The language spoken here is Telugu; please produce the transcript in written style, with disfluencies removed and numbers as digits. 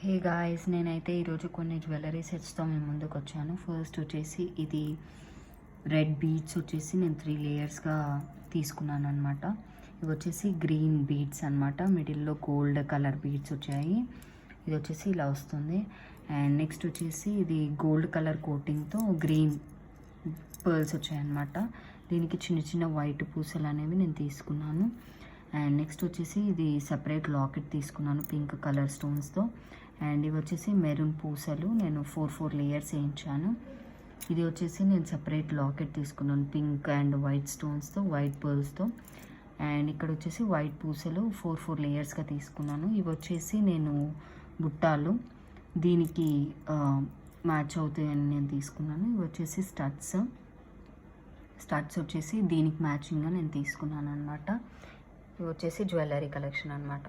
హే గాయ్స్, నేనైతే ఈరోజు కొన్ని జ్యువెలరీ సెట్స్తో మేము ముందుకు వచ్చాను. ఫస్ట్ వచ్చేసి ఇది రెడ్ బీడ్స్ వచ్చేసి నేను 3 లేయర్స్గా తీసుకున్నాను అనమాట. ఇవి వచ్చేసి గ్రీన్ బీడ్స్ అనమాట, మిడిల్లో గోల్డ్ కలర్ బీడ్స్ వచ్చాయి. ఇది వచ్చేసి ఇలా వస్తుంది. అండ్ నెక్స్ట్ వచ్చేసి ఇది గోల్డ్ కలర్ కోటింగ్తో గ్రీన్ పర్ల్స్ వచ్చాయన్నమాట. దీనికి చిన్న చిన్న వైట్ పూసలు అనేవి నేను తీసుకున్నాను. అండ్ నెక్స్ట్ వచ్చేసి ఇది సపరేట్ లాకెట్ తీసుకున్నాను పింక్ కలర్ స్టోన్స్తో. అండ్ ఇవి వచ్చేసి మెరూన్ పూసలు నేను 4 లేయర్స్ వేయించాను. ఇది వచ్చేసి నేను సపరేట్ లాకెట్ తీసుకున్నాను పింక్ అండ్ వైట్ స్టోన్స్తో, వైట్ పర్ల్స్తో. అండ్ ఇక్కడ వచ్చేసి వైట్ పూసలు 4 లేయర్స్గా తీసుకున్నాను. ఇవి వచ్చేసి నేను బుట్టాలు దీనికి మ్యాచ్ అవుతాయని నేను తీసుకున్నాను. ఇవి వచ్చేసి స్టడ్స్ వచ్చేసి దీనికి మ్యాచింగ్గా నేను తీసుకున్నాను అనమాట. ఇవి వచ్చేసి జ్యువెలరీ కలెక్షన్ అనమాట.